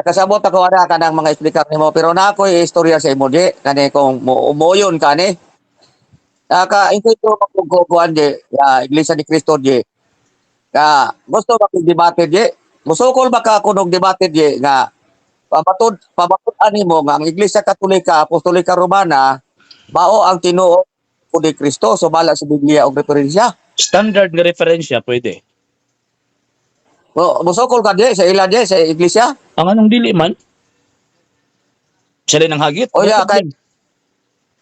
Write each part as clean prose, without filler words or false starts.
nakasabot ako ana kanang mga explicar nimo pero na ako istorya sa imo di kani kung umuyon kani. Naka-intro magkukuan di ya Iglesia ni Cristo di. Gusto makidebate di. Musukol ba ka kunog debate di nga pamatud-an nimo nga ang Iglesia Katolika, Apostolika Romana mao ang tinuod ni Kristo sumala sa Biblia og referensya. Standard nga referensya pwede. Musukol ka di sa ila di sa Iglesia? Ang anong dili man? Sila nang hagit. O ya kay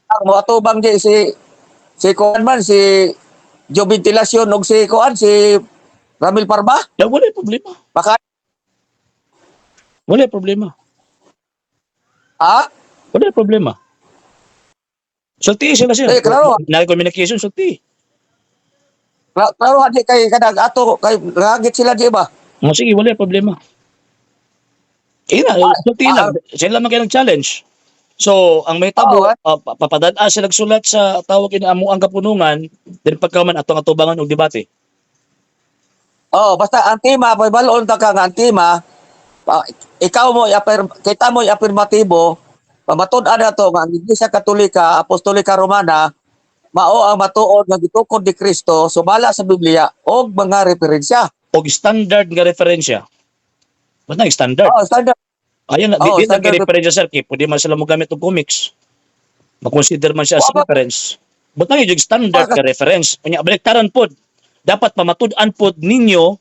ang moatubang di si kuan man si Joe Ventilacion og si kuan si Ramil Parba. Wala problema. Baka Wala problema. ha? Wala problema. Sulti sila siya. Klaro. Nag-communication, sulti. Klaro di kay kanang ato kay ragit sila di ba? Sige, wala problema. Sulti lang. Sila man kayo challenge. So, ang may tabo, papadaan sila nagsulat sa tawag ini amo ang kapunungan, din pagkaman atong atubangan og debate. Basta ang tema, balon ta ka nga ang tema, ikaw mo kita mo afirmatibo, pamatud-an nato nga ang Iglesia Katolika, Apostolika Romana mao ang matuod nga gitukod ni Kristo sumala sa Biblia og mga referensya. Og standard nga referensya. Basta nga standard. Standard. Ayun, di na standard referensya sir, kay pwede man sila mo gamit og comics. Ma-consider man siya as reference. But na yung standard ka reference. Kanya baliktaran pod. Dapat pamatud-an pod ninyo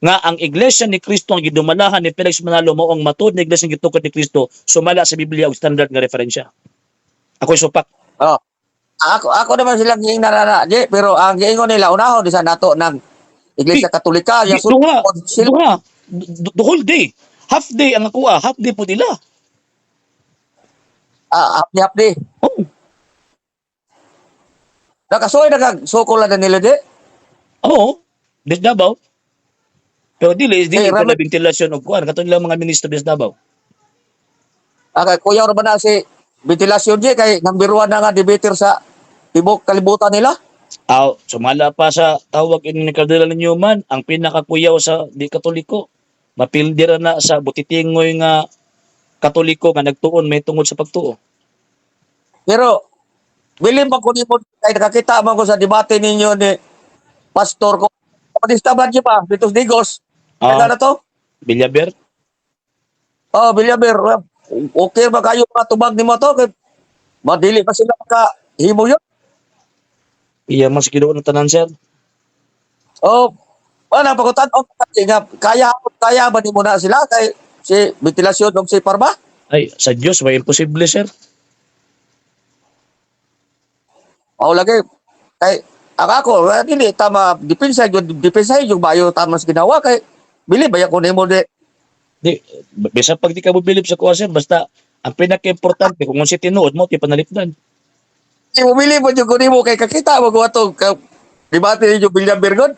nga ang Iglesia ni Kristo ang gidumalahan ni Felix Manalo mao ang matud na Iglesia ng gitukod ni Kristo sumala sa Biblia og standard nga referensya. Ako'y supak. Ako naman silang giingnan di pero ang giingon nila unahon di sa nato ng Iglesia Katolika ya duha. The whole day. Half day ang nakuha, half day po nila. Apdi. Nakasuoy sukol na nila di? Oo. Des Davao. Pero dili Ramil na ventilasyon og kuan katong ilang mga ministro des Davao. Kuya ra ba na si Ventilasyon di kay number 1 na nga debater sa tibok kalibutan nila? Sumala pa sa tawag ini ni Cardinal Newman, ang pinakakuyaw sa di Katoliko. Mapildira na sa butitingoy nga Katoliko nga nagtuon may tungod sa pagtuo. Pero bilim pa ko nimo kay nakakita man ko sa debate ninyo ni pastor ko. Padista ba pa Vitos Digos? Kaya na to? Villaber? Villaber. Okay ba kayo matubag nimo to? Kay madili pa sila himo yun. Iya mas kinuon ng tanan sir. Wala pagutan nga kaya ba nimo na sila kay si Ventilasyon og si Parba? Ay, sa Dios way imposible sir. Lagi kay ako dili tama depensa yung bayo tama sa ginawa kay bili ba ko nimo di Bisa pag di ka mobilib sa kuha sir, basta ang pinaka-importante kung si tinuod mo ti panalipdan. Bumili mo yung nimo kay kakita mo ko ato debate ninyo Villaber god.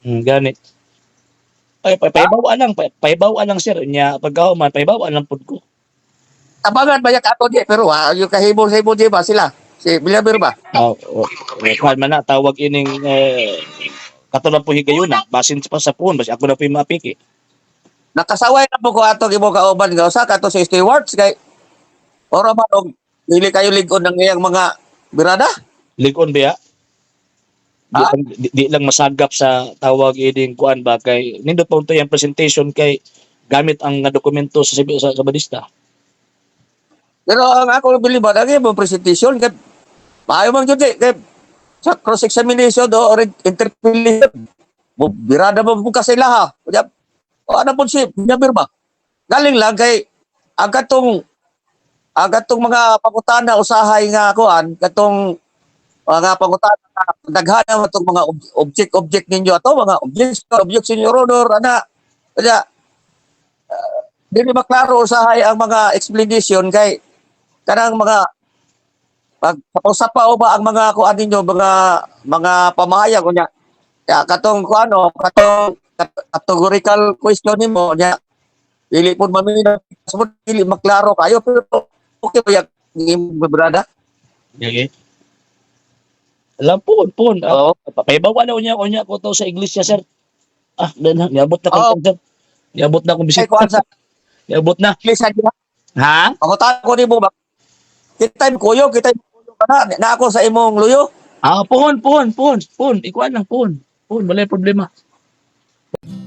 Ganit. Ay, pahibawa lang sir. Nya pagkahuman, pahibawa lang pod ko. Tabangan ba yak ato di pero yung kahibol di ba sila? Si Villaber ba? Kuhan man na tawag ining katulad po higayuna, basin pa sa puon, basi ako na po yung mapiki. Nakasaway na po ko ato imo kauban nga usa kato sa stewards kay ora man og dili kayo ligon ng iyang mga birada? Ligon ba? Di lang masagap sa tawag ining kuan ba kay nindot pa unta yung presentation kay gamit ang nga dokumento sa badista. Pero ang ako bilib ba lagi mo presentation kay maayo man jud kay sa cross examination or interpellation birada mo buka sa ilaha. Ano po si Villaber ba? Galing lang kay agatong mga pangutana usahay nga kuan katong mga pangutana daghan na itong mga object ninyo ato mga object senior honor ana kaya dili maklaro usahay ang mga explanation kay kanang mga pagpapusapa o ba ang mga kuan ninyo mga pamahayag kunya katong kuano katong categorical question nimo nya dili pud mamina sumod dili maklaro kayo pero okay ba yung brada? Okay. Alam po. Papahibawa na unya ko to sa iglesia sir. Niabot na ko sir. Niabot na akong bisita. Iabot na. Lisan niya. Ha? Ako ko ni mo ba? Kita yung kuyo ka na ako sa imong luyo. Puhon. Ikuan lang, puhon. Puhon, wala yung problema.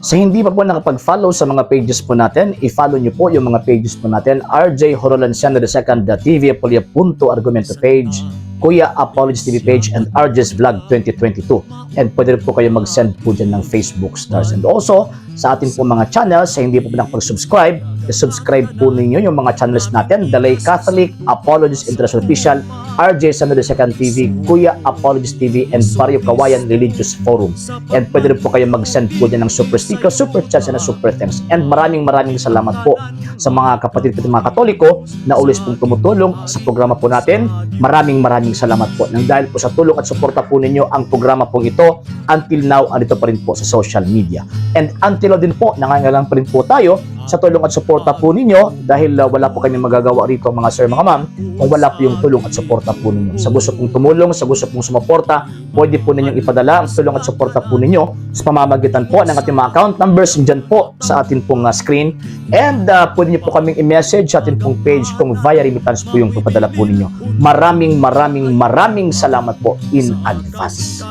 Sa hindi pa po nakapag-follow sa mga pages po natin, i-follow nyo po yung mga pages po natin, RJ Horolanciano II, TV Apolia Punto Argumento page, Kuya Apologies TV page, and RJ's Vlog 2022. And pwede rin po kayo mag-send po dyan ng Facebook stars. And also, sa ating po mga channels, sa hindi po nakapag-subscribe, i-subscribe po ninyo yung mga channels natin, The Lay Catholic, Apologies International Official, RJ Sano II TV, Kuya Apologies TV, and Barrio Kawayan Religious Forum. And pwede rin po kayo mag-send po dyan ng super sticker, super chats, and super thanks. And maraming salamat po sa mga kapatid at mga Katoliko na always pong tumutulong sa programa po natin. Maraming salamat po. Nang dahil po sa tulong at suporta po ninyo, ang programa pong ito, until now, andito pa rin po sa social media. And until now din po, nangangailangan pa rin po tayo sa tulong at suporta po ninyo dahil wala po kami magagawa rito mga sir, mga ma'am, kung wala po yung tulong at suporta po ninyo. Sa gusto pong tumulong, sa gusto pong sumuporta, pwede po ninyong ipadala ang tulong at suporta po ninyo sa pamamagitan po ng ating mga account numbers dyan po sa ating pong screen. And pwede nyo po kaming i-message sa ating pong page kung via remittance po yung papadala po ninyo. Maraming salamat po in advance.